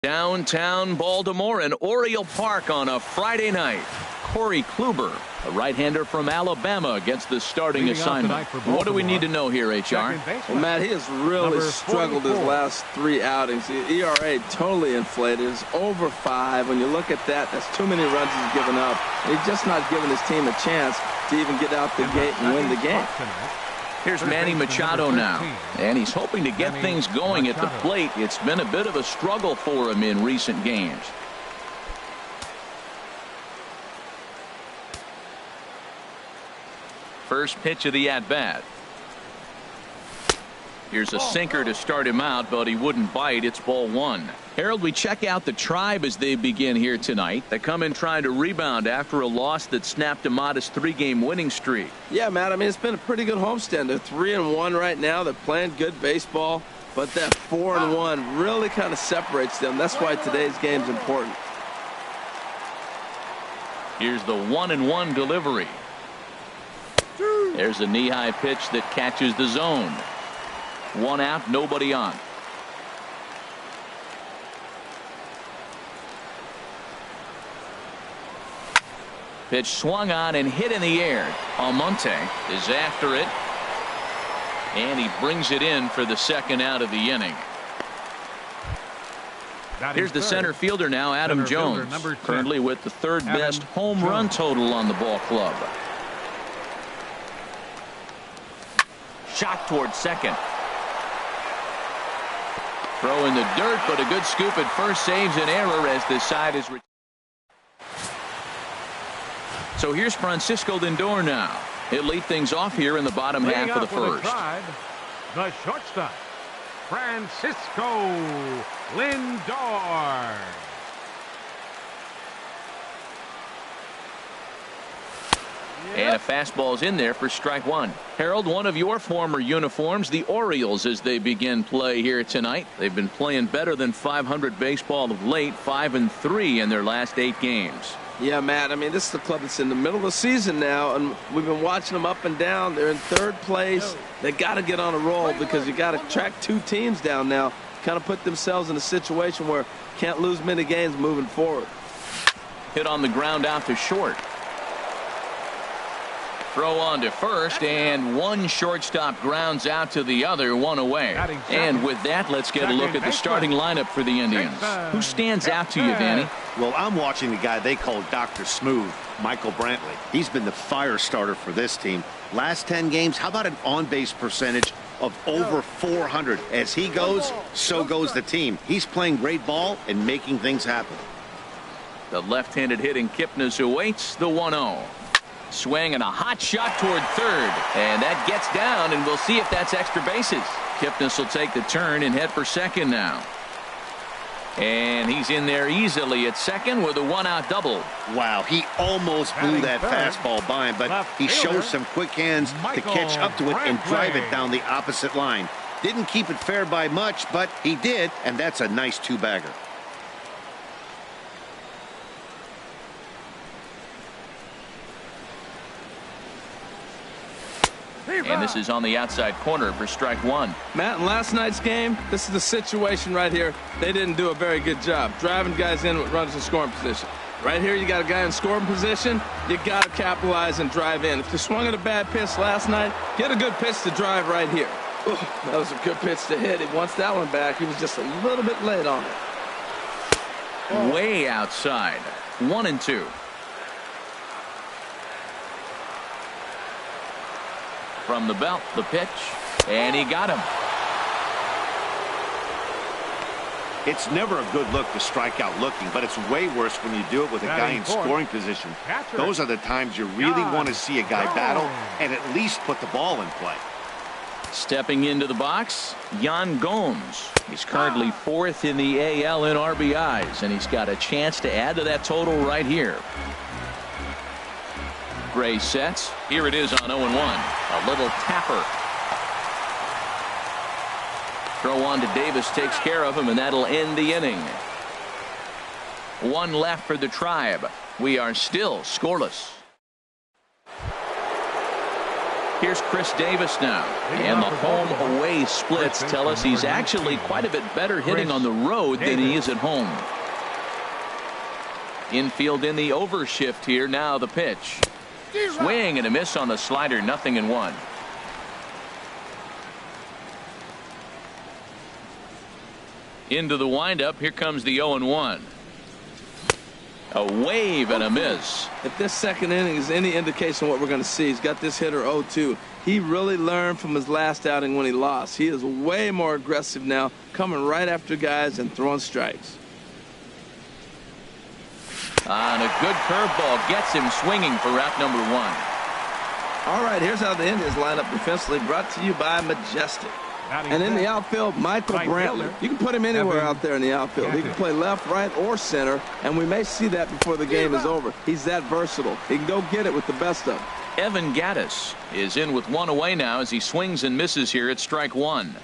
Downtown Baltimore and Oriole Park on a Friday night. Corey Kluber, a right-hander from Alabama, gets the starting assignment. What do we need to know here, HR? Well, Matt, he has really struggled his last 3 outings. The ERA totally inflated. It's over 5. When you look at that, that's too many runs he's given up. He's just not giving his team a chance to even get out the gate and win the game. Here's Manny Machado now, and he's hoping to get things going at the plate. It's been a bit of a struggle for him in recent games. First pitch of the at-bat. Here's a sinker to start him out, but he wouldn't bite. It's ball 1. Harold, we check out the Tribe as they begin here tonight. They come in trying to rebound after a loss that snapped a modest 3-game winning streak. Yeah, Matt, I mean, it's been a pretty good homestand. They're 3-1 right now. They're playing good baseball, but that 4-1 really kind of separates them. That's why today's game's important. Here's the 1-1 delivery. There's a knee-high pitch that catches the zone. 1 out, nobody on. Pitch swung on and hit in the air. Almonte is after it, and he brings it in for the 2nd out of the inning. Here's the center fielder now, Adam Jones, currently with the 3rd best home run total on the ball club. Shot towards second. Throw in the dirt, but a good scoop at first saves an error as this side is. So here's Francisco Lindor now. He'll lead things off here in the bottom half of the first. The shortstop, Francisco Lindor. And a fastball's in there for strike 1. Harold, one of your former uniforms, the Orioles, as they begin play here tonight. They've been playing better than .500 baseball of late, 5-3 in their last 8 games. Yeah, Matt, I mean, this is the club that's in the middle of the season now, and we've been watching them up and down. They're in 3rd place. They got to get on a roll because you got to track 2 teams down now, kind of put themselves in a situation where can't lose many games moving forward. Hit on the ground out to short. Throw on to first, and one shortstop grounds out to the other, 1 away. And with that, let's get a look at the starting lineup for the Indians. Who stands out to you, Danny? Well, I'm watching the guy they call Dr. Smooth, Michael Brantley. He's been the fire starter for this team. Last 10 games, how about an on-base percentage of over 400? As he goes, so goes the team. He's playing great ball and making things happen. The left-handed hitting Kipnis awaits the 1-0. Swing and a hot shot toward third, and that gets down, and we'll see if that's extra bases. Kipnis will take the turn and head for second now, and he's in there easily at second with a 1-out double. Wow, he almost blew that fastball by him, but he shows some quick hands to catch up to it and drive it down the opposite line. Didn't keep it fair by much, but he did, and that's a nice 2-bagger. And this is on the outside corner for strike 1. Matt, in last night's game, this is the situation right here. They didn't do a very good job driving guys in with runners in scoring position. Right here, you got a guy in scoring position. You got to capitalize and drive in. If you swung at a bad pitch last night, get a good pitch to drive right here. Ooh, that was a good pitch to hit. He wants that one back. He was just a little bit late on it. Way outside. 1-2. From the belt, the pitch, and he got him. It's never a good look to strike out looking, but it's way worse when you do it with a guy in scoring position. Those are the times you really want to see a guy battle and at least put the ball in play. Stepping into the box, Yan Gomes. He's currently 4th in the AL in RBIs, and he's got a chance to add to that total right here. Gray sets. Here it is on 0-1. A little tapper. Throw on to Davis takes care of him, and that'll end the inning. 1 left for the Tribe. We are still scoreless. Here's Chris Davis now. And the home-away splits tell us he's actually quite a bit better hitting on the road than he is at home. Infield in the overshift here. Now the pitch. Swing and a miss on the slider. 0-1. Into the windup. Here comes the 0-1. A wave and a miss. If this second inning is any indication of what we're going to see, he's got this hitter 0-2. He really learned from his last outing when he lost. He is way more aggressive now, coming right after guys and throwing strikes. And a good curveball gets him swinging for route number 1. All right, here's how the Indians line up defensively, brought to you by Majestic. And in the outfield, Michael Brantley. You can put him anywhere out there in the outfield. He can play left, right, or center, and we may see that before the game is over. He's that versatile. He can go get it with the best of them. Evan Gattis is in with 1 away now as he swings and misses here at strike 1.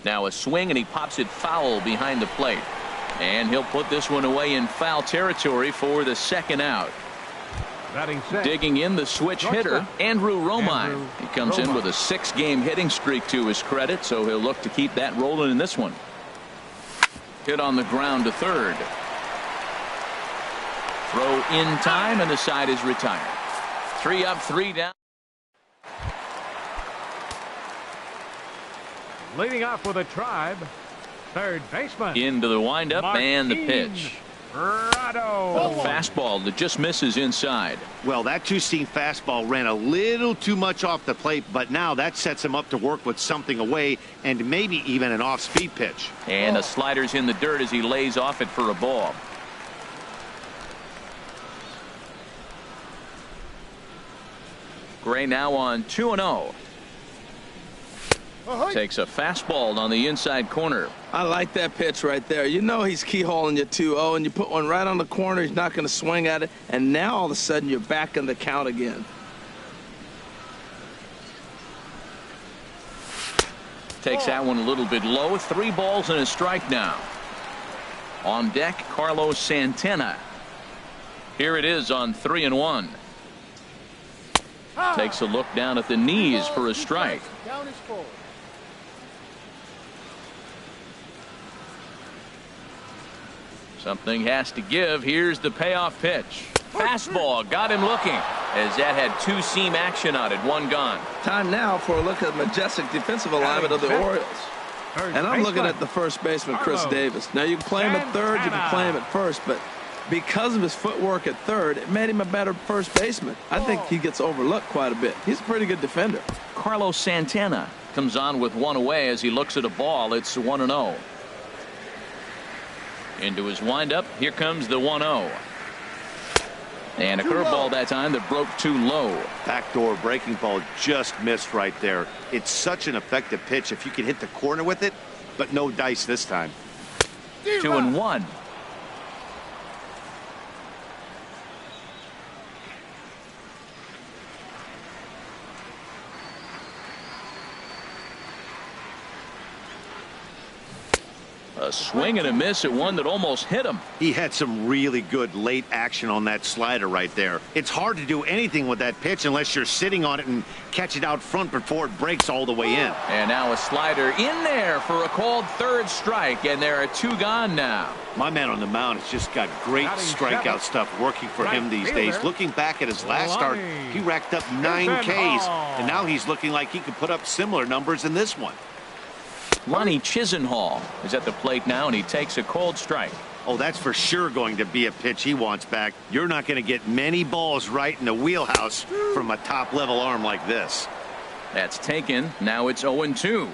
Now a swing, and he pops it foul behind the plate. And he'll put this one away in foul territory for the second out. Digging in the switch hitter, Andrew Romine. He comes in with a 6-game hitting streak to his credit, so he'll look to keep that rolling in this one. Hit on the ground to third. Throw in time, and the side is retired. 3 up, 3 down. Leading off with a Tribe, third baseman. Into the windup and the pitch. A fastball that just misses inside. Well, that two-seam fastball ran a little too much off the plate, but now that sets him up to work with something away and maybe even an off-speed pitch. And the slider's in the dirt as he lays off it for a ball. Gray now on 2-0. Takes a fastball on the inside corner. I like that pitch right there. You know he's keyholing you 2-0, and you put one right on the corner. He's not going to swing at it, and now all of a sudden you're back in the count again. Takes that one a little bit low. 3 balls and a strike now. On deck, Carlos Santana. Here it is on 3-1. Takes a look down at the knees for a strike. Something has to give. Here's the payoff pitch. Fastball got him looking as that had 2-seam action on it. 1 gone. Time now for a look at majestic defensive alignment of the Orioles. And I'm looking at the first baseman, Chris Davis. Now, you can play him at third, you can play him at first, but because of his footwork at third, it made him a better first baseman. I think he gets overlooked quite a bit. He's a pretty good defender. Carlos Santana comes on with 1 away as he looks at a ball. It's 1-0. Into his windup. Here comes the 1-0. And a curveball that time that broke too low. Backdoor breaking ball just missed right there. It's such an effective pitch if you can hit the corner with it, but no dice this time. 2-1. A swing and a miss at one that almost hit him. He had some really good late action on that slider right there. It's hard to do anything with that pitch unless you're sitting on it and catch it out front before it breaks all the way in. And now a slider in there for a called third strike, and there are 2 gone now. My man on the mound has just got great strikeout stuff working for him these days. Looking back at his last start, he racked up 9 Ks, and now he's looking like he could put up similar numbers in this one. Lonnie Chisenhall is at the plate now, and he takes a cold strike. Oh, that's for sure going to be a pitch he wants back. You're not going to get many balls right in the wheelhouse from a top-level arm like this. That's taken. Now it's 0-2.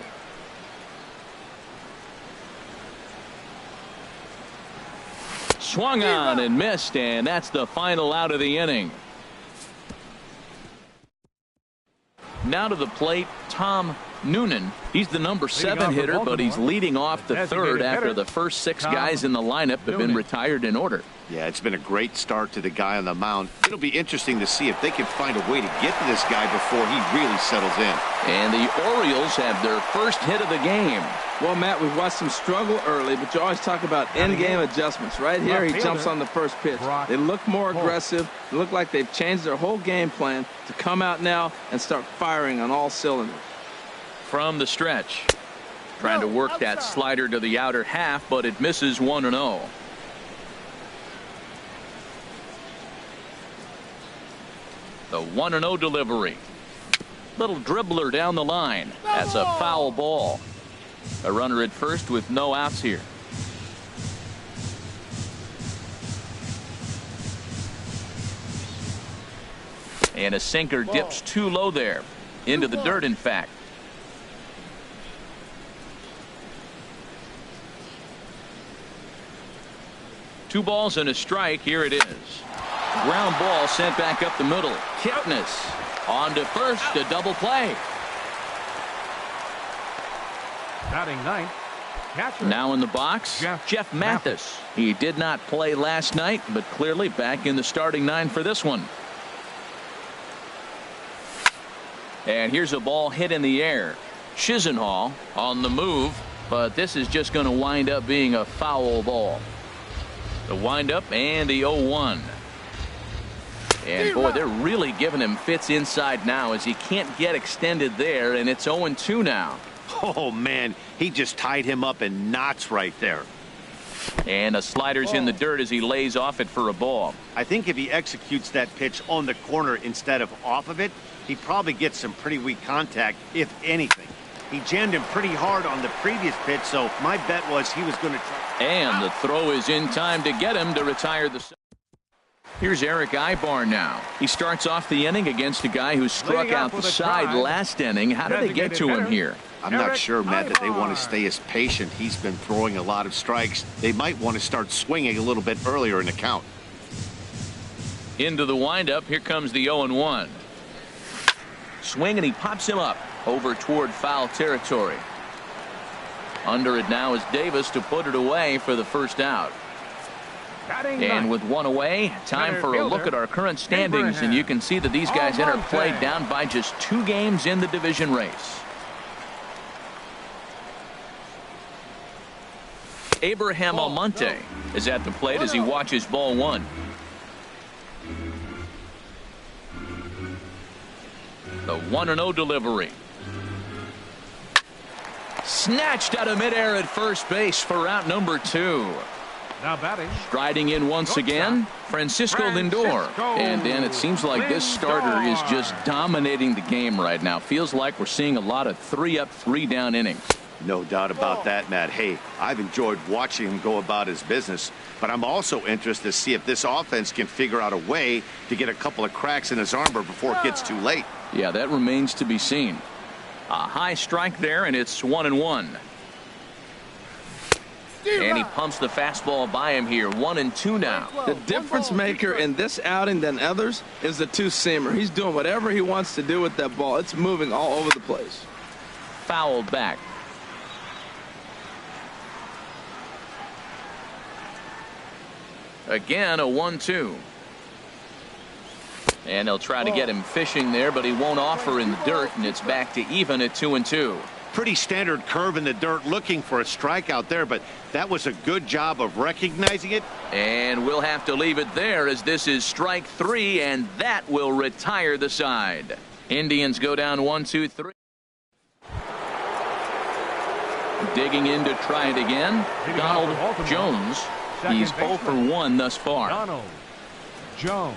Swung on and missed, and that's the final out of the inning. Now to the plate, Tom Noonan, he's the number 7 hitter, but he's leading off the third after the first 6 guys in the lineup have been retired in order. Yeah, it's been a great start to the guy on the mound. It'll be interesting to see if they can find a way to get to this guy before he really settles in. And the Orioles have their first hit of the game. Well, Matt, we've watched them struggle early, but you always talk about in-game adjustments. Right here, he jumps on the first pitch. They look more aggressive. They look like they've changed their whole game plan to come out now and start firing on all cylinders. From the stretch, trying to work that slider to the outer half, but it misses 1-0. The 1-0 delivery. Little dribbler down the line. That's a foul ball. A runner at first with no outs here. And a sinker dips too low there. Into the dirt, in fact. Two balls and a strike. Here it is. Ground ball sent back up the middle. Kipnis on to first. A double play. Batting ninth, catcher. Now in the box, Jeff Mathis. He did not play last night, but clearly back in the starting 9 for this one. And here's a ball hit in the air. Chisenhall on the move, but this is just going to wind up being a foul ball. The windup and the 0-1. And boy, they're really giving him fits inside now as he can't get extended there, and it's 0-2 now. Oh, man, he just tied him up in knots right there. And a slider's in the dirt as he lays off it for a ball. I think if he executes that pitch on the corner instead of off of it, he probably gets some pretty weak contact, if anything. He jammed him pretty hard on the previous pitch, so my bet was he was going to try. And the throw is in time to get him to retire the. Here's Eric Ibar now. He starts off the inning against a guy who struck out the side last inning. How did they get to him here? I'm not sure, Matt, that they want to stay as patient. He's been throwing a lot of strikes. They might want to start swinging a little bit earlier in the count. Into the windup. Here comes the 0-1. Swing, and he pops him up over toward foul territory. Under it now is Davis to put it away for the first out. And with one away, time for a look at our current standings, and you can see that these guys enter play down by just 2 games in the division race. Abraham Almonte is at the plate as he watches ball 1. The 1-0 delivery. Snatched out of midair at first base for out number 2. Now batting. Striding in once again, Francisco Lindor. And then it seems like this starter is just dominating the game right now. Feels like we're seeing a lot of 3-up, 3-down innings. No doubt about that, Matt. Hey, I've enjoyed watching him go about his business, but I'm also interested to see if this offense can figure out a way to get a couple of cracks in his armor before it gets too late. Yeah, that remains to be seen. A high strike there, and it's 1-1. And he pumps the fastball by him here. 1-2 now. The difference maker in this outing than others is the two-seamer. He's doing whatever he wants to do with that ball. It's moving all over the place. Fouled back. Again, a 1-2. And they'll try to get him fishing there, but he won't offer in the dirt, and it's back to even at 2-2. Pretty standard curve in the dirt, looking for a strikeout there, but that was a good job of recognizing it. And we'll have to leave it there as this is strike 3, and that will retire the side. Indians go down 1-2-3. Digging in to try it again, Donald Jones. He's 0 for 1 thus far. Donald Jones.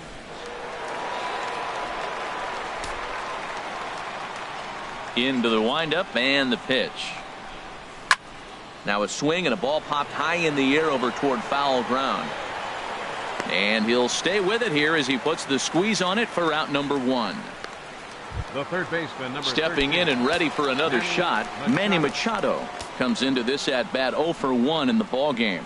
Into the windup and the pitch. Now a swing and a ball popped high in the air over toward foul ground. And he'll stay with it here as he puts the squeeze on it for out number 1. The third baseman, number Stepping 13. in and ready for another shot, Manny Machado comes into this at bat 0 for 1 in the ball game.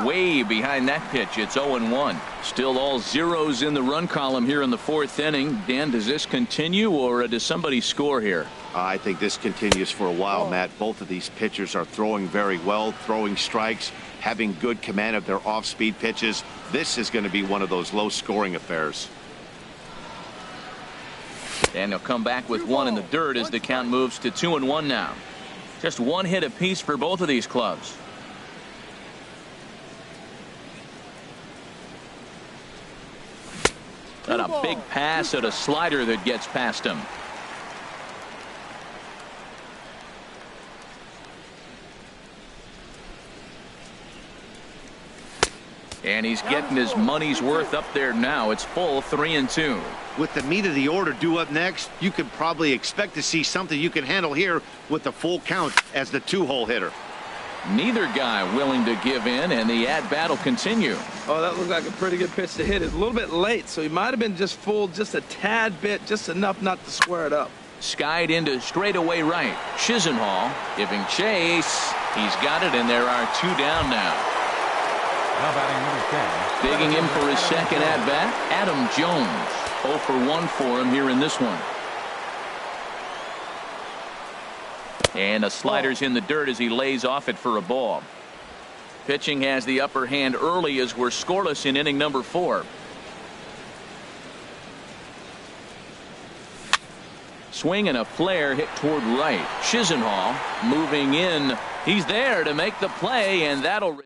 Way behind that pitch. It's 0-1. Still all zeros in the run column here in the fourth inning. Dan, does this continue, or does somebody score here? I think this continues for a while, Matt. Both of these pitchers are throwing very well, throwing strikes, having good command of their off-speed pitches. This is going to be one of those low-scoring affairs. And they'll come back with one in the dirt as the count moves to 2-1 now. Just one hit apiece for both of these clubs. Got a big pass at a slider that gets past him. And he's getting his money's worth up there now. It's full 3-2. With the meat of the order due up next, you could probably expect to see something you can handle here with the full count as the two-hole hitter. Neither guy willing to give in, and the at-bat will continue. Oh, that looked like a pretty good pitch to hit it. A little bit late, so he might have been just fooled just a tad bit, just enough not to square it up. Skied into straightaway right. Chisenhall giving chase. He's got it, and there are two down now. Now batting number 10. Digging in for his second at-bat, Adam Jones. 0 for 1 for him here in this one. And a slider's in the dirt as he lays off it for a ball. Pitching has the upper hand early as we're scoreless in inning number 4. Swing and a flare hit toward right. Chisenhall moving in. He's there to make the play, and that'll...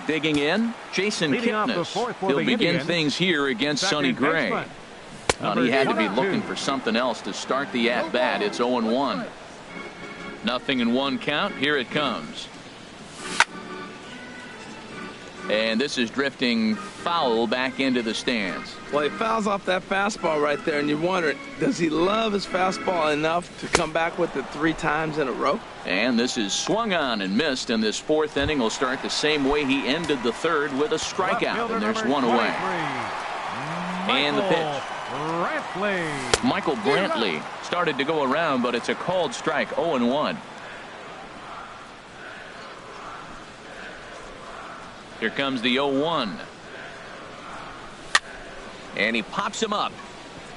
Digging in, Jason Kipnis. He'll begin things here against Sonny Gray. He had to be looking for something else to start the at-bat. It's 0-1. Nothing in one count. Here it comes. And this is drifting foul back into the stands. Well, he fouls off that fastball right there, and you're wondering, does he love his fastball enough to come back with it 3 times in a row? And this is swung on and missed, and this fourth inning will start the same way he ended the third, with a strikeout, and there's one away. And the pitch. Michael Brantley started to go around, but it's a called strike. 0-1. Here comes the 0-1. And he pops him up,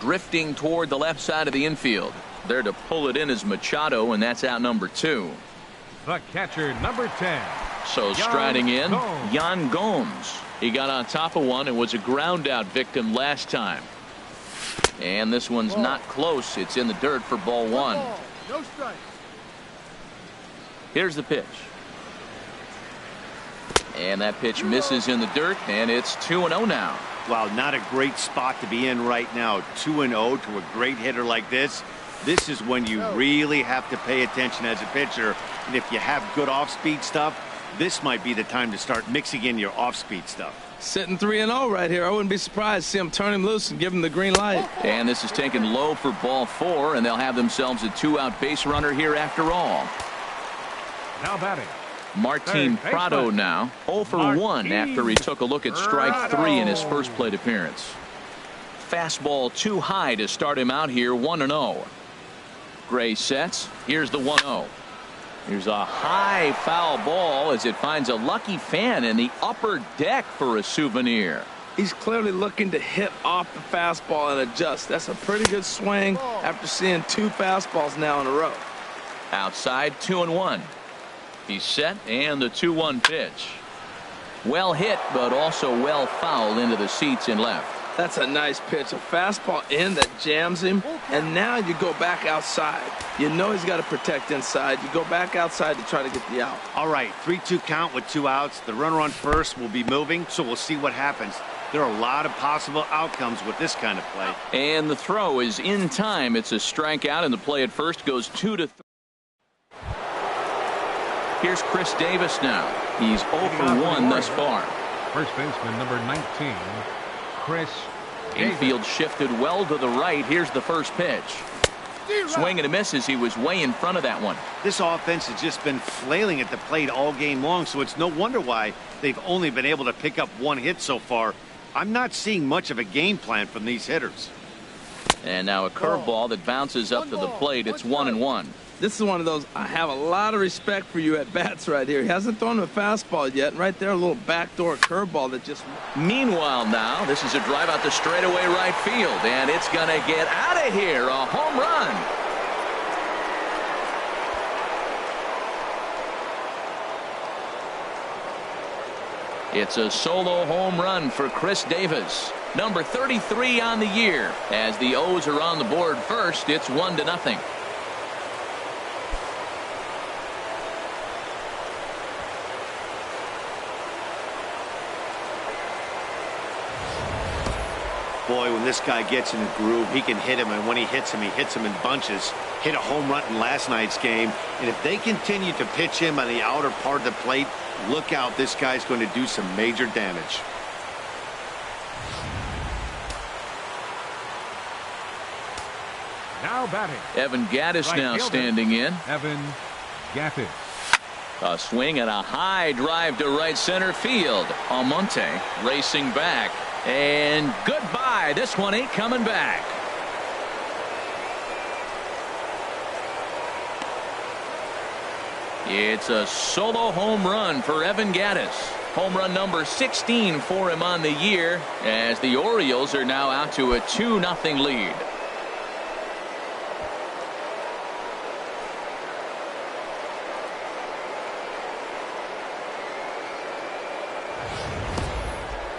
drifting toward the left side of the infield. There to pull it in is Machado, and that's out number 2. The catcher, number 10. So striding in, Yan Gomes. He got on top of one and was a ground out victim last time. And this one's not close. It's in the dirt for ball 1. No strike. Here's the pitch. And that pitch misses in the dirt, and it's 2-0 now. Wow, not a great spot to be in right now. 2-0 to a great hitter like this. This is when you really have to pay attention as a pitcher. And if you have good off-speed stuff, this might be the time to start mixing in your off-speed stuff. Sitting 3-0 right here. I wouldn't be surprised to see him turn him loose and give him the green light. And this is taken low for ball 4, and they'll have themselves a 2-out base runner here after all. Now batting. Martin Prado now 0 for 1 after he took a look at strike 3 in his first plate appearance. Fastball too high to start him out here. 1-0. Gray sets. Here's the 1-0. Here's a high foul ball as it finds a lucky fan in the upper deck for a souvenir. He's clearly looking to hit off the fastball and adjust. That's a pretty good swing after seeing 2 fastballs now in a row. Outside, 2-1. He's set, and the 2-1 pitch. Well hit, but also well fouled into the seats and left. That's a nice pitch. A fastball in that jams him, and now you go back outside. You know he's got to protect inside. You go back outside to try to get the out. All right, 3-2 count with 2 outs. The runner on first will be moving, so we'll see what happens. There are a lot of possible outcomes with this kind of play. And the throw is in time. It's a strikeout, and the play at first goes 2-3. Here's Chris Davis now. He's 0 for 1 thus far. First baseman, number 19, Chris Davis. Infield shifted well to the right. Here's the first pitch. Swing and a miss as he was way in front of that one. This offense has just been flailing at the plate all game long, so it's no wonder why they've only been able to pick up 1 hit so far. I'm not seeing much of a game plan from these hitters. And now a curveball that bounces up to the plate. It's 1-1. This is one of those, I have a lot of respect for you at bats right here. He hasn't thrown a fastball yet. And right there, a little backdoor curveball that just... Meanwhile now, this is a drive out the straightaway right field. And it's going to get out of here. A home run. It's a solo home run for Chris Davis. Number 33 on the year. As the O's are on the board first, it's 1-0. Boy, when this guy gets in a groove, he can hit him, and when he hits him in bunches. Hit a home run in last night's game, and if they continue to pitch him on the outer part of the plate, look out, this guy's going to do some major damage. Now batting. Evan Gattis Right now fielder. standing in. Evan Gattis. A swing and a high drive to right center field. Almonte racing back. And goodbye. This one ain't coming back. It's a solo home run for Evan Gattis. Home run number 16 for him on the year, as the Orioles are now out to a 2-0 lead.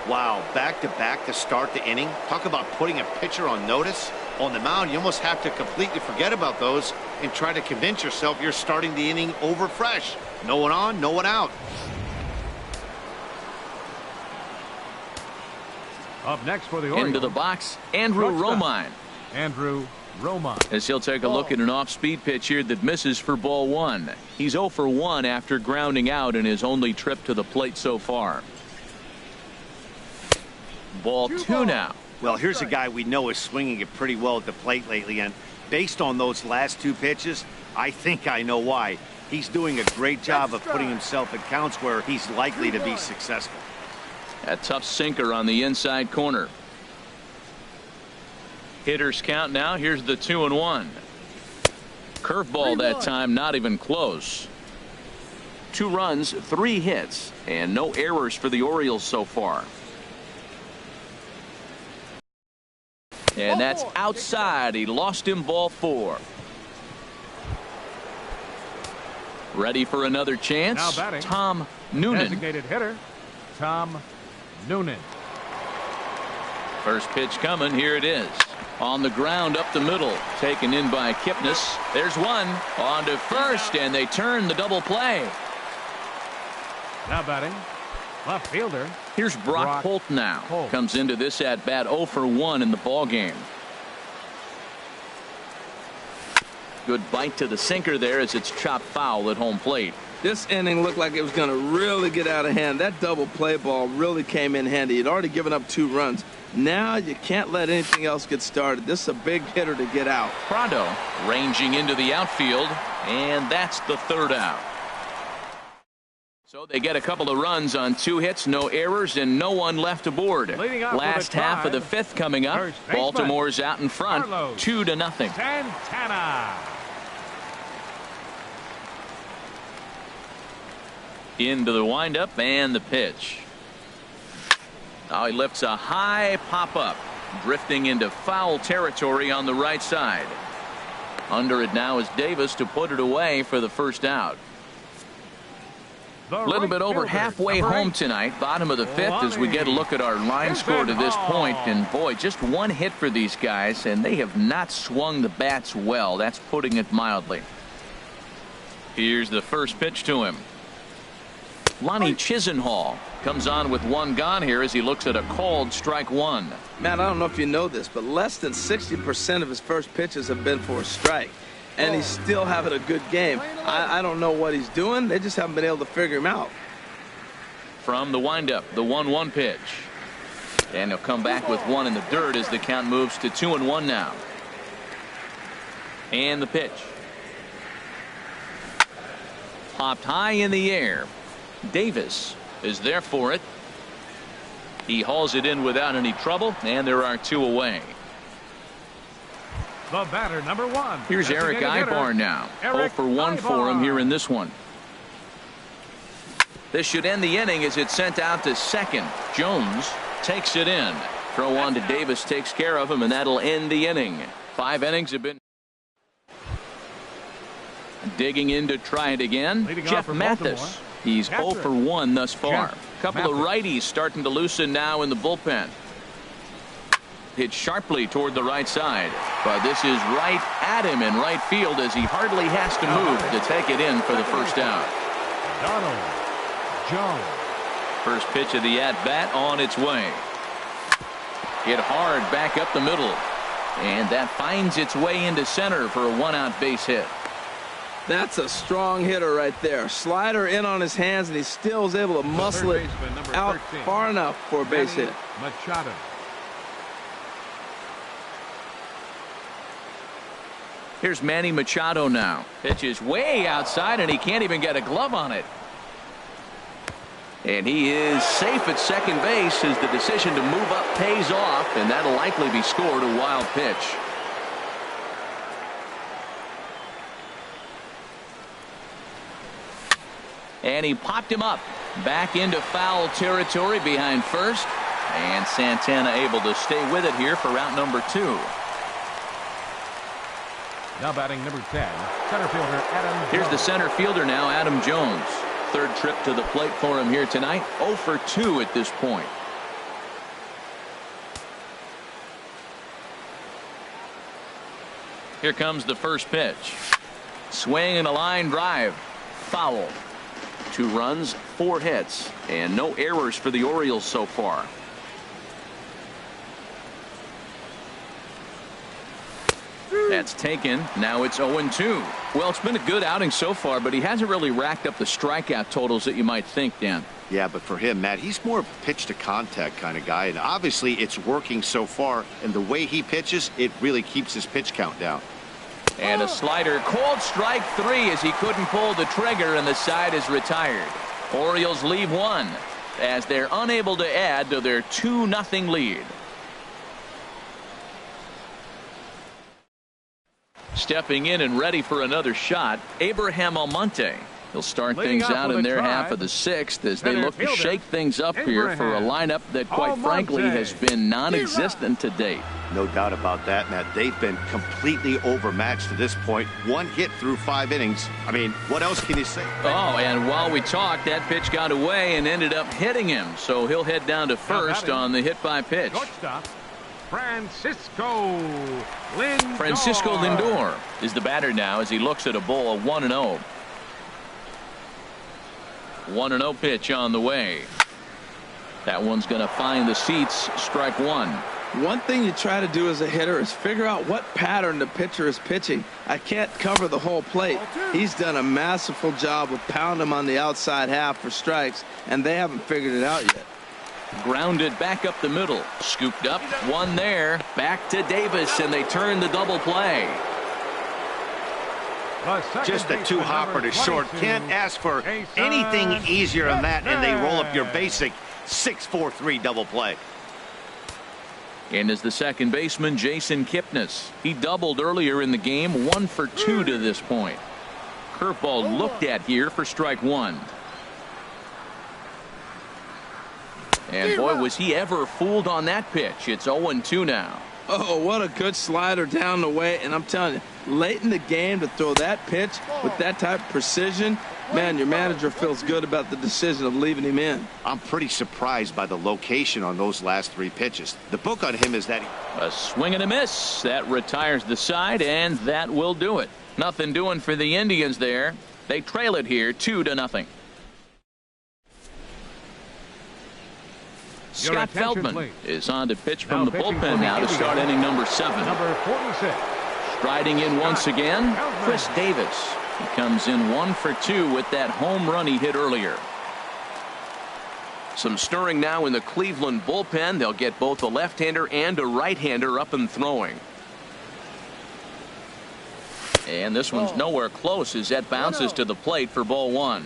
Wow, back-to-back to start the inning. Talk about putting a pitcher on notice. On the mound, you almost have to completely forget about those and try to convince yourself you're starting the inning over fresh. No one on, no one out. Up next for the Orioles. Into the box, Andrew Shortstop. Romine. Andrew Romine. As he'll take a look at an off-speed pitch here that misses for ball one. He's 0 for 1 after grounding out in his only trip to the plate so far. Ball 2 now. Well, here's a guy we know is swinging it pretty well at the plate lately, and based on those last 2 pitches, I think I know why. He's doing a great job of putting himself in counts where he's likely to be successful. A tough sinker on the inside corner. Hitters count now. Here's the 2-1. Curveball that time, not even close. 2 runs, 3 hits, and no errors for the Orioles so far. And that's outside. He lost him, ball 4. Ready for another chance. Now batting. Tom Noonan. Designated hitter, Tom Noonan. First pitch coming. Here it is. On the ground up the middle. Taken in by Kipnis. There's one. On to first, and they turn the double play. Now batting, left fielder. Here's Brock Holt now. Holt. Comes into this at bat 0 for 1 in the ball game. Good bite to the sinker there as it's chopped foul at home plate. This inning looked like it was going to really get out of hand. That double play ball really came in handy. He'd already given up 2 runs. Now you can't let anything else get started. This is a big hitter to get out. Prado ranging into the outfield, and that's the 3rd out. So they get a couple of runs on 2 hits, no errors, and no one left aboard. Leading off with Last a half of the drive, 5th coming up. first baseman, Baltimore's out in front, Carlos 2-0. Santana. Into the windup and the pitch. Now he lifts a high pop-up, drifting into foul territory on the right side. Under it now is Davis to put it away for the 1st out. A little bit over halfway home tonight, bottom of the 5th, as we get a look at our line score to this point. And boy, just 1 hit for these guys, and they have not swung the bats well. That's putting it mildly. Here's the first pitch to him. Lonnie Chisenhall comes on with 1 gone here as he looks at a called strike 1. Matt, I don't know if you know this, but less than 60% of his first pitches have been for a strike. And he's still having a good game. I don't know what he's doing. They just haven't been able to figure him out. From the windup, the 1-1 pitch. And he'll come back with 1 in the dirt as the count moves to 2-1 now. And the pitch. Popped high in the air. Davis is there for it. He hauls it in without any trouble, and there are 2 away. The batter, number 1. Here's Eric Ibar now. 0 for 1 for him here in this one. This should end the inning as it's sent out to second. Jones takes it in. Throw on to Davis takes care of him, and that'll end the inning. 5 innings have been. Digging in to try it again. Jeff Mathis. He's 0 for 1 thus far. Couple of righties starting to loosen now in the bullpen. Hit sharply toward the right side, but this is right at him in right field as he hardly has to move to take it in for the first out. Donald Jones. First pitch of the at-bat on its way. Hit hard back up the middle, and that finds its way into center for a 1-out base hit. That's a strong hitter right there. Slider in on his hands, and he still is able to muscle it out far enough for a base hit. Machado. Here's Manny Machado now. Pitch is way outside, and he can't even get a glove on it. And he is safe at second base as the decision to move up pays off, and that'll likely be scored a wild pitch. And he popped him up back into foul territory behind first, and Santana able to stay with it here for route number 2. Now batting number 10, center fielder Adam Jones. Here's the center fielder now, Adam Jones. Third trip to the plate for him here tonight. 0 for 2 at this point. Here comes the first pitch. Swing and a line drive. Foul. 2 runs, 4 hits, and no errors for the Orioles so far. That's taken. Now it's 0-2. Well, it's been a good outing so far, but he hasn't really racked up the strikeout totals that you might think, Dan. Yeah, but for him, Matt, he's more of a pitch to contact kind of guy, and obviously it's working so far, and the way he pitches, it really keeps his pitch count down. And a slider, called strike 3 as he couldn't pull the trigger, and the side is retired. Orioles leave 1 as they're unable to add to their 2-0 lead. Stepping in and ready for another shot, Abraham Almonte. He'll start things out in their half of the 6th as they look to shake things up here for a lineup that, quite frankly, has been non-existent to date. No doubt about that, Matt. They've been completely overmatched to this point. 1 hit through 5 innings. I mean, what else can you say? Oh, and while we talked, that pitch got away and ended up hitting him. So he'll head down to first on the hit by pitch. Shortstop, Francisco Lindor. Francisco Lindor is the batter now as he looks at a bowl of 1-0. 1-0 pitch on the way. That one's going to find the seats. Strike 1. One thing you try to do as a hitter is figure out what pattern the pitcher is pitching. I can't cover the whole plate. He's done a masterful job of pounding him on the outside half for strikes, and they haven't figured it out yet. Grounded back up the middle. Scooped up. 1 there. Back to Davis, and they turn the double play. Just a 2-hopper to short. Can't ask for anything easier than that, and they roll up your basic 6-4-3 double play. And as the second baseman, Jason Kipnis. He doubled earlier in the game. 1 for 2 to this point. Curveball looked at here for strike 1. And boy, was he ever fooled on that pitch. It's 0-2 now. Oh, what a good slider down the way. And I'm telling you, late in the game to throw that pitch with that type of precision, man, your manager feels good about the decision of leaving him in. I'm pretty surprised by the location on those last 3 pitches. The book on him is that a swing and a miss. That retires the side, and that will do it. Nothing doing for the Indians there. They trail it here 2-0. Scott Feldman please. is on to pitch from the bullpen now to start inning number 7. Number 46. Striding in once again, Chris Davis. He comes in 1 for 2 with that home run he hit earlier. Some stirring now in the Cleveland bullpen. They'll get both a left-hander and a right-hander up and throwing. And this one's nowhere close as that bounces to the plate for ball 1.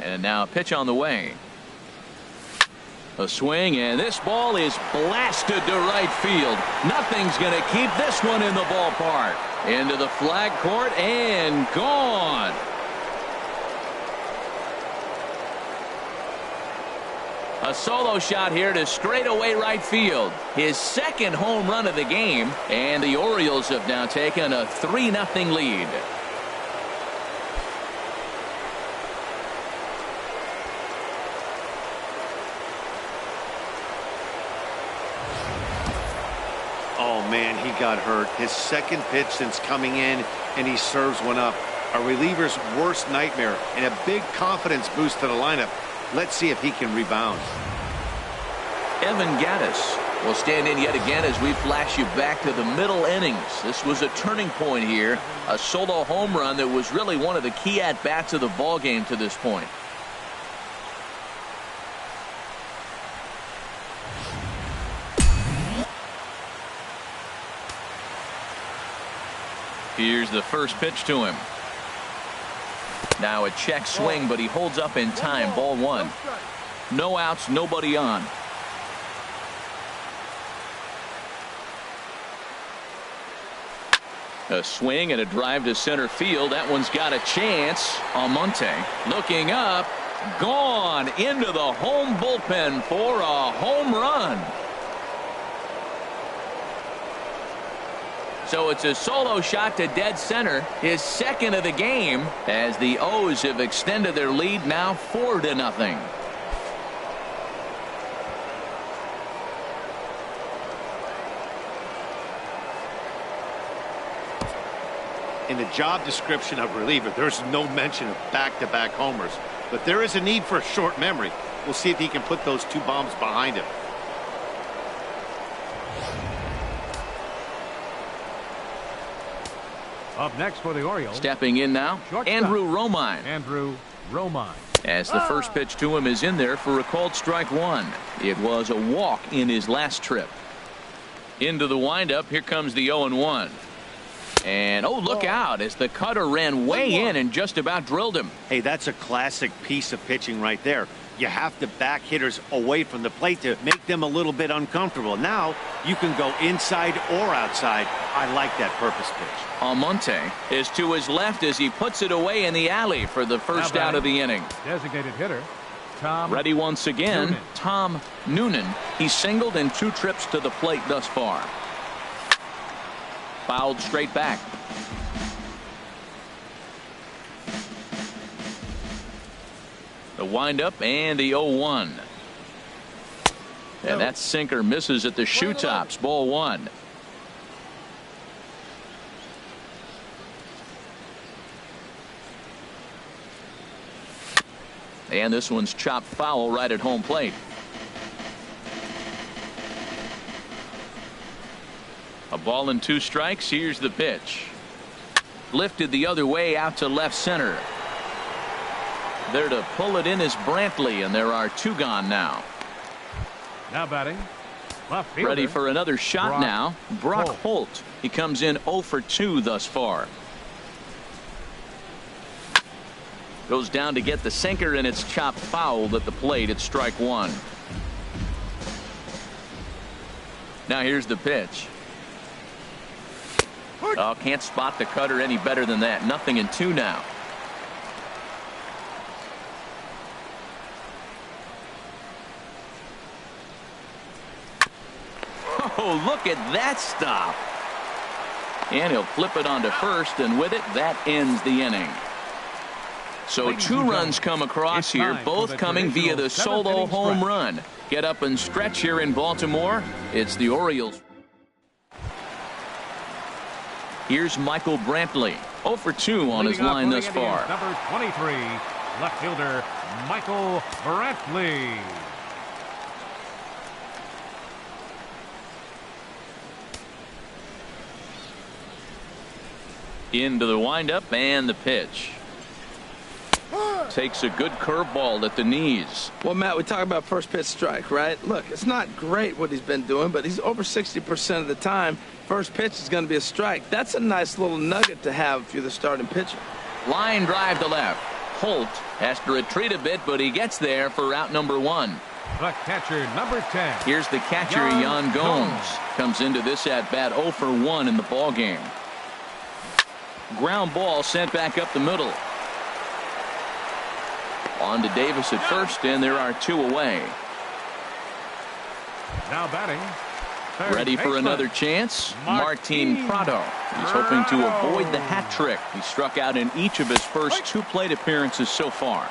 And now a pitch on the way. A swing, and this ball is blasted to right field. Nothing's going to keep this one in the ballpark. Into the flag court and gone. A solo shot here to straightaway right field. His second home run of the game, and the Orioles have now taken a 3-0 lead. Oh, man, he got hurt. His second pitch since coming in, and he serves one up. A reliever's worst nightmare and a big confidence boost to the lineup. Let's see if he can rebound. Evan Gattis will stand in yet again as we flash you back to the middle innings. This was a turning point here. A solo home run that was really one of the key at-bats of the ballgame to this point. Here's the first pitch to him. Now a check swing, but he holds up in time. Ball one. No outs, nobody on. A swing and a drive to center field. That one's got a chance. Almonte looking up. Gone into the home bullpen for a home run. So it's a solo shot to dead center, his second of the game, as the O's have extended their lead now 4-0. In the job description of reliever, there's no mention of back-to-back homers. But there is a need for a short memory. We'll see if he can put those two bombs behind him. Up next for the Orioles. Stepping in now, Andrew Romine. Andrew Romine. As the first pitch to him is in there for a called strike one. It was a walk in his last trip. Into the windup, here comes the 0-1. And oh, look out as the cutter ran way in and just about drilled him. Hey, that's a classic piece of pitching right there. You have to back hitters away from the plate to make them a little bit uncomfortable. Now you can go inside or outside. I like that purpose pitch. Almonte is to his left as he puts it away in the alley for the first out of the inning. Designated hitter Tom ready once again. Noonan. Tom Noonan. He's singled in 2 trips to the plate thus far. Fouled straight back. The windup and the 0-1. And that sinker misses at the shoe tops. Ball one. And this one's chopped foul right at home plate. A ball and 2 strikes. Here's the pitch. Lifted the other way out to left center. There to pull it in is Brantley, and there are 2 gone now. Now batting. Left fielder. Ready for another shot now. Brock Holt. He comes in 0 for 2 thus far. Goes down to get the sinker, and it's chopped foul at the plate. It's strike one. Now here's the pitch. Oh, can't spot the cutter any better than that. 0-2 now. Oh, look at that stop. And he'll flip it onto first, and with it, that ends the inning. So 2 runs come across here, both coming via the solo home run. Get up and stretch here in Baltimore. It's the Orioles. Here's Michael Brantley. 0 for 2 on his line thus far. Number 23, left fielder Michael Brantley. Into the windup and the pitch. Takes a good curveball at the knees. Well, Matt, we talk about first pitch strike, right? Look, it's not great what he's been doing, but he's over 60% of the time. First pitch is going to be a strike. That's a nice little nugget to have if you're the starting pitcher. Line drive to left. Holt has to retreat a bit, but he gets there for out number 1. The catcher, number 10. Here's the catcher, Yan Gomes. Comes into this at-bat 0 for 1 in the ballgame. Ground ball sent back up the middle. On to Davis at first, and there are 2 away. Now batting. Third Ready for baseman, another chance? Martin Prado. He's hoping to avoid the hat trick. He struck out in each of his first 2 plate appearances so far.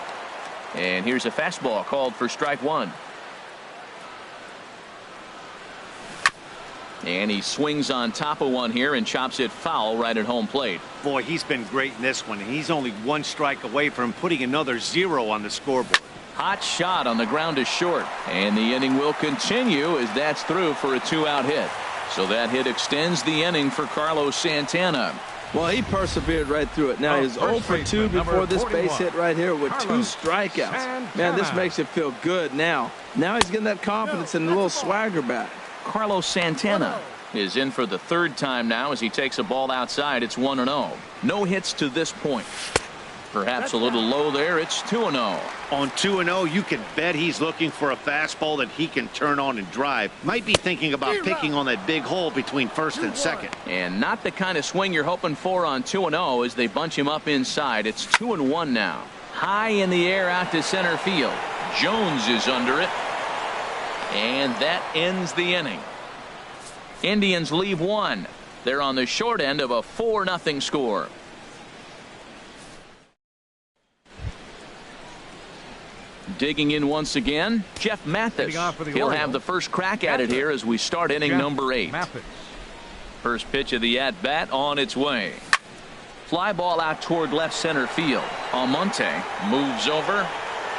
And here's a fastball called for strike 1. And he swings on top of one here and chops it foul right at home plate. Boy, he's been great in this one. He's only 1 strike away from putting another 0 on the scoreboard. Hot shot on the ground to short. And the inning will continue as that's through for a 2-out hit. So that hit extends the inning for Carlos Santana. Well, he persevered right through it. Now, he's 0 for 2 before this base hit right here with 2 strikeouts. Man, this makes it feel good now. Now he's getting that confidence and a little swagger back. Carlos Santana is in for the 3rd time now as he takes a ball outside. It's 1-0. No hits to this point. Perhaps a little low there. It's 2-0. On 2-0, you can bet he's looking for a fastball that he can turn on and drive. Might be thinking about picking on that big hole between first and second. And not the kind of swing you're hoping for on 2-0 as they bunch him up inside. It's 2-1 now. High in the air out to center field. Jones is under it. And that ends the inning. Indians leave 1. They're on the short end of a 4-0 score. Digging in once again, Jeff Mathis. He'll have the first crack at it here as we start inning number 8. First pitch of the at-bat on its way. Fly ball out toward left center field. Almonte moves over,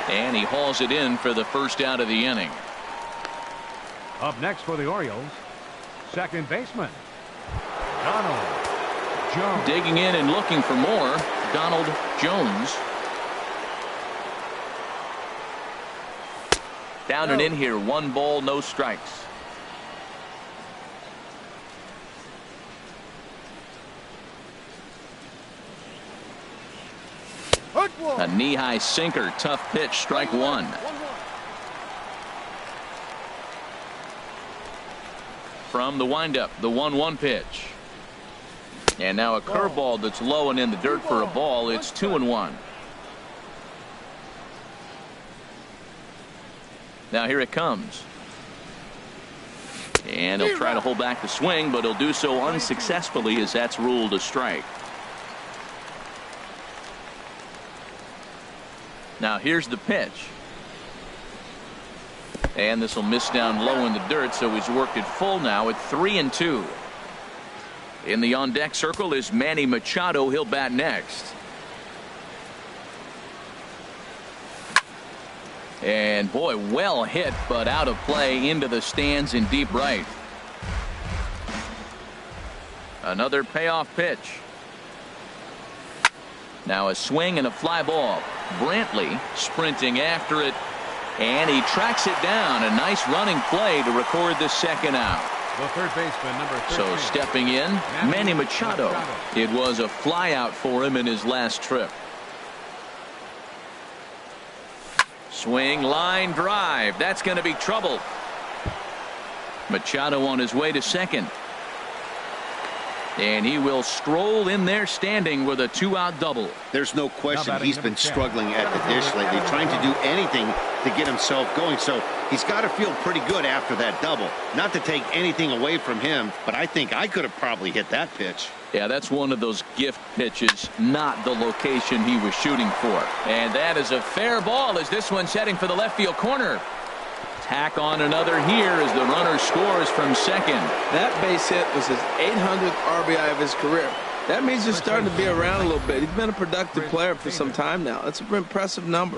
and he hauls it in for the first out of the inning. Up next for the Orioles, second baseman, Donald Jones. Digging in and looking for more, Donald Jones. Down and in here, 1 ball, no strikes. A knee-high sinker, tough pitch, strike 1. From the windup, the 1-1 pitch. And now a curveball that's low and in the dirt for a ball. It's 2-1. Now here it comes. And he'll try to hold back the swing, but he'll do so unsuccessfully as that's ruled a strike. Now here's the pitch. And this will miss down low in the dirt, so he's worked it full now at 3-2. In the on-deck circle is Manny Machado. He'll bat next. And boy, well hit, but out of play into the stands in deep right. Another payoff pitch. Now a swing and a fly ball. Brantley sprinting after it, and he tracks it down. A nice running play to record the second out. The third baseman, number 13. So stepping in, Manny Machado. It was a fly out for him in his last trip. Swing, line drive. That's going to be trouble. Machado on his way to second. And he will stroll in there standing with a 2-out double. There's no question he's been struggling at the dish lately, trying to do anything to get himself going. So he's got to feel pretty good after that double. Not to take anything away from him, but I think I could have probably hit that pitch. Yeah, that's one of those gift pitches, not the location he was shooting for. And that is a fair ball as this one's heading for the left field corner. Tack on another here as the runner scores from second. That base hit was his 800th RBI of his career. That means he's starting to be around a little bit. He's been a productive player for some time now. That's an impressive number.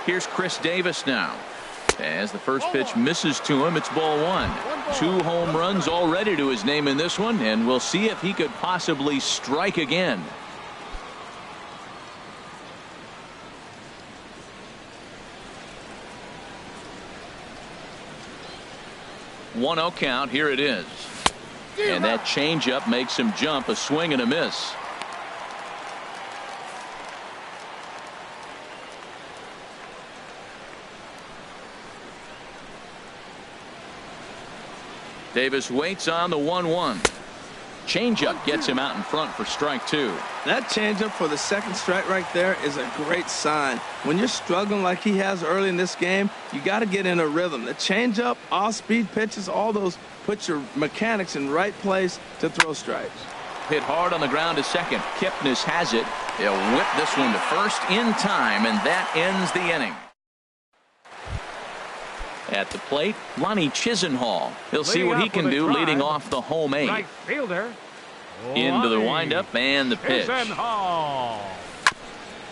Here's Chris Davis now. As the first pitch misses to him, it's ball 1. 2 home runs already to his name in this one, and we'll see if he could possibly strike again. One 0 count. Here it is. And that changeup makes him jump. A swing and a miss. Davis waits on the 1-1. Changeup gets him out in front for strike 2. That changeup for the second strike right there is a great sign. When you're struggling like he has early in this game, you got to get in a rhythm. The changeup, off-speed pitches, all those put your mechanics in right place to throw strikes. Hit hard on the ground to second. Kipnis has it. He'll whip this one to first in time, and that ends the inning. At the plate, Lonnie Chisenhall. He'll see what he can do leading off the home 8. Right fielder. Into the windup and the pitch. Chisenhall.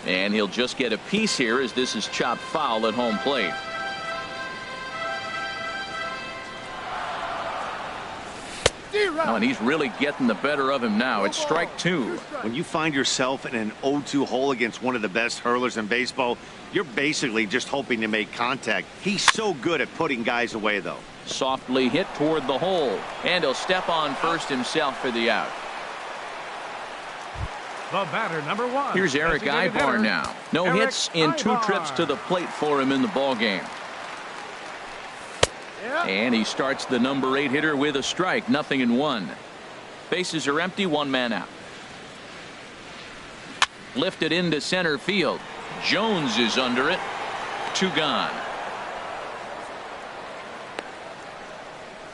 And he'll just get a piece here as this is chopped foul at home plate. Oh, and he's really getting the better of him now. It's strike 2. When you find yourself in an 0-2 hole against one of the best hurlers in baseball, you're basically just hoping to make contact. He's so good at putting guys away, though. Softly hit toward the hole, and he'll step on first himself for the out. The batter, number 1. Here's Eric Ibar now. No hits in 2 trips to the plate for him in the ballgame. And he starts the number 8 hitter with a strike, 0-1. Bases are empty, 1 man out. Lifted into center field. Jones is under it. 2 gone.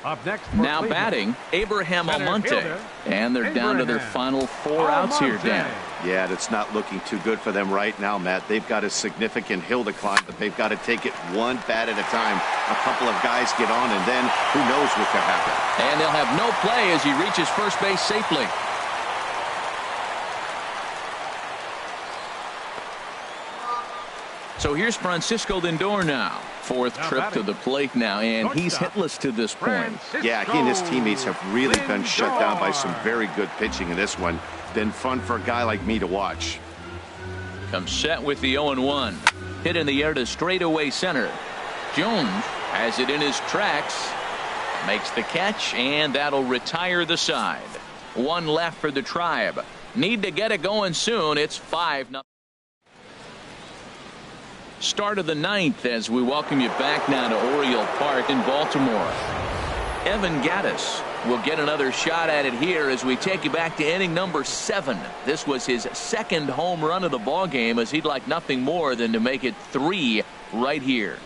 Up next now batting, Abraham Almonte. And they're down to their final 4 outs here, Dan. Yeah, that's not looking too good for them right now, Matt. They've got a significant hill to climb, but they've got to take it one bat at a time. A couple of guys get on, and then who knows what could happen. And they'll have no play as he reaches first base safely. So here's Francisco Lindor now. 4th trip to the plate now, and he's hitless to this point. Yeah, he and his teammates have really been shut down by some very good pitching in this one. Been fun for a guy like me to watch. Comes set with the 0-1. Hit in the air to straightaway center. Jones has it in his tracks. Makes the catch, and that'll retire the side. 1 left for the Tribe. Need to get it going soon. It's 5-0. Start of the 9th as we welcome you back now to Oriole Park in Baltimore. Evan Gattis will get another shot at it here as we take you back to inning number 7. This was his 2nd home run of the ball game, as he'd like nothing more than to make it 3 right here.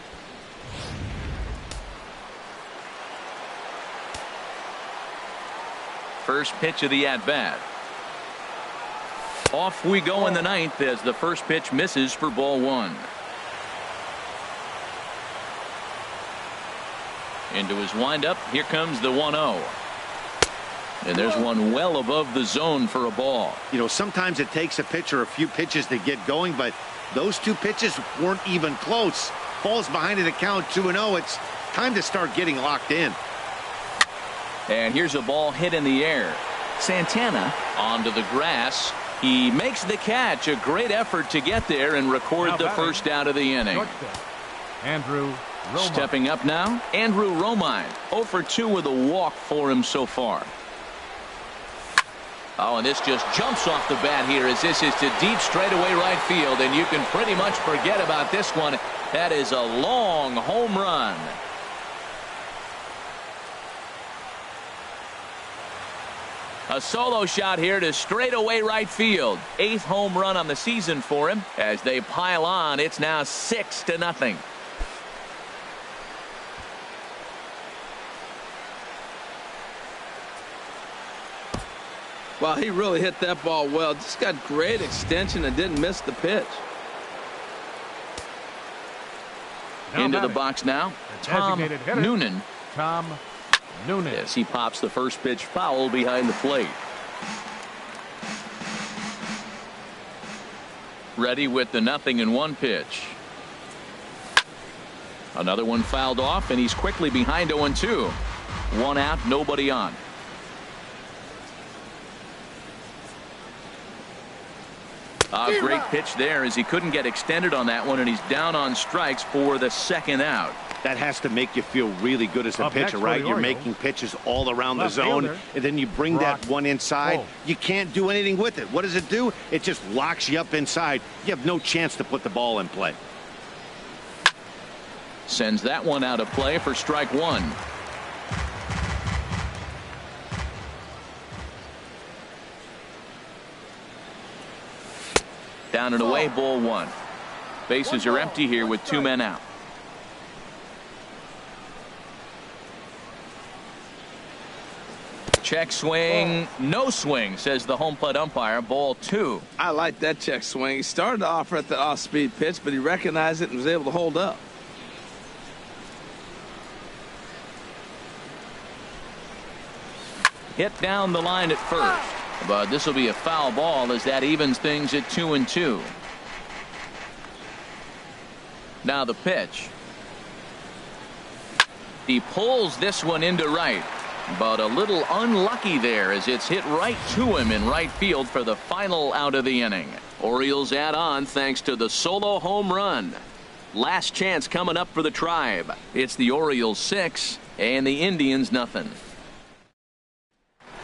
First pitch of the at-bat. Off we go in the 9th as the first pitch misses for ball 1. Into his windup. Here comes the 1-0. And there's one well above the zone for a ball. You know, sometimes it takes a pitcher a few pitches to get going, but those 2 pitches weren't even close. Falls behind in the count, 2-0. It's time to start getting locked in. And here's a ball hit in the air. Santana onto the grass. He makes the catch. A great effort to get there and record the first out of the inning. Andrew Romine. Stepping up now, Andrew Romine. 0 for 2 with a walk for him so far. Oh, and this just jumps off the bat here as this is to deep straightaway right field, and you can pretty much forget about this one. That is a long home run. A solo shot here to straightaway right field. 8th home run on the season for him. As they pile on, it's now 6-0. Well, he really hit that ball well. Just got great extension and didn't miss the pitch. Into the box now, Tom Noonan. Tom Noonan. Yes, he pops the first pitch foul behind the plate. Ready with the 0-1 pitch. Another one fouled off, and he's quickly behind 0-2. 1 out, nobody on. A great pitch there as he couldn't get extended on that one, and he's down on strikes for the second out. That has to make you feel really good as a pitcher, right? You're making pitches all around the zone, and then you bring that one inside. You can't do anything with it. What does it do? It just locks you up inside. You have no chance to put the ball in play. Sends that one out of play for strike one. Down and away, ball one. Bases are empty here with 2 men out. Check swing, no swing, says the home plate umpire. Ball 2. I like that check swing. He started to offer at the off-speed pitch, but he recognized it and was able to hold up. Hit down the line at first, but this will be a foul ball as that evens things at 2-2. Now the pitch. He pulls this one into right, but a little unlucky there as it's hit right to him in right field for the final out of the inning. Orioles add on thanks to the solo home run. Last chance coming up for the Tribe. It's the Orioles 6 and the Indians nothing.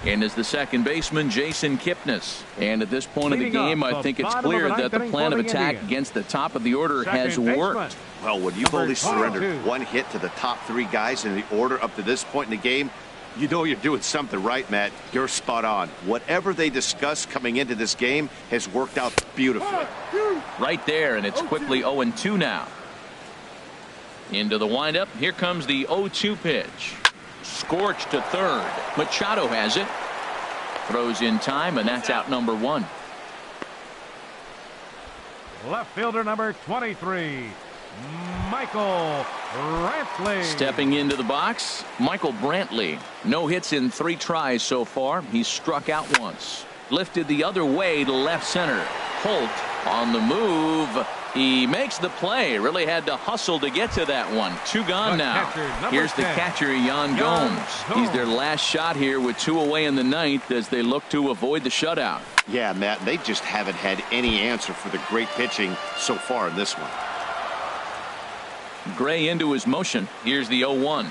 And is the second baseman, Jason Kipnis. And at this point of the game, I think it's clear that the plan of attack against the top of the order has worked. Well, when you've only surrendered one hit to the top 3 guys in the order up to this point in the game, you know you're doing something right, Matt. You're spot on. Whatever they discussed coming into this game has worked out beautifully. Right there, and it's quickly 0-2 now. Into the windup. Here comes the 0-2 pitch. Scorched to third. Machado has it. Throws in time, and that's out number 1. Left fielder number 23, Michael Brantley. Stepping into the box, Michael Brantley. No hits in 3 tries so far. He's struck out once. Lifted the other way to left center. Holt on the move. He makes the play. Really had to hustle to get to that one. 2 gone now. Here's the catcher, Yan Gomes. He's their last shot here with 2 away in the 9th as they look to avoid the shutout. Yeah, Matt, they just haven't had any answer for the great pitching so far in this one. Gray into his motion. Here's the 0-1.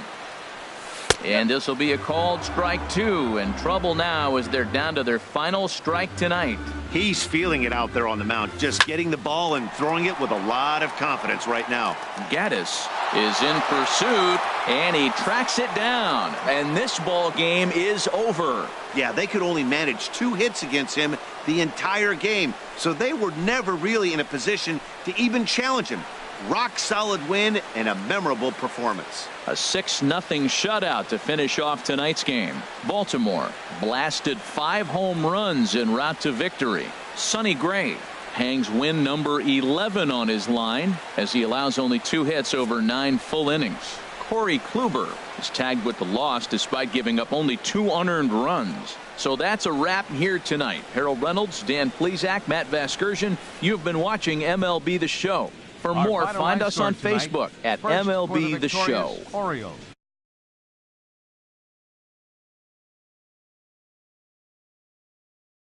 And this will be a called strike 2. And trouble now as they're down to their final strike tonight. He's feeling it out there on the mound, just getting the ball and throwing it with a lot of confidence right now. Gaddis is in pursuit, and he tracks it down. And this ball game is over. Yeah, they could only manage 2 hits against him the entire game, so they were never really in a position to even challenge him. Rock solid win and a memorable performance. A 6-0 shutout to finish off tonight's game. Baltimore blasted 5 home runs en route to victory. Sonny Gray hangs win number 11 on his line as he allows only 2 hits over 9 full innings. Corey Kluber is tagged with the loss despite giving up only 2 unearned runs. So that's a wrap here tonight. Harold Reynolds, Dan Plesac, Matt Vasgersian. You've been watching MLB The Show. For more, find us on Facebook at MLB The Show. Orioles.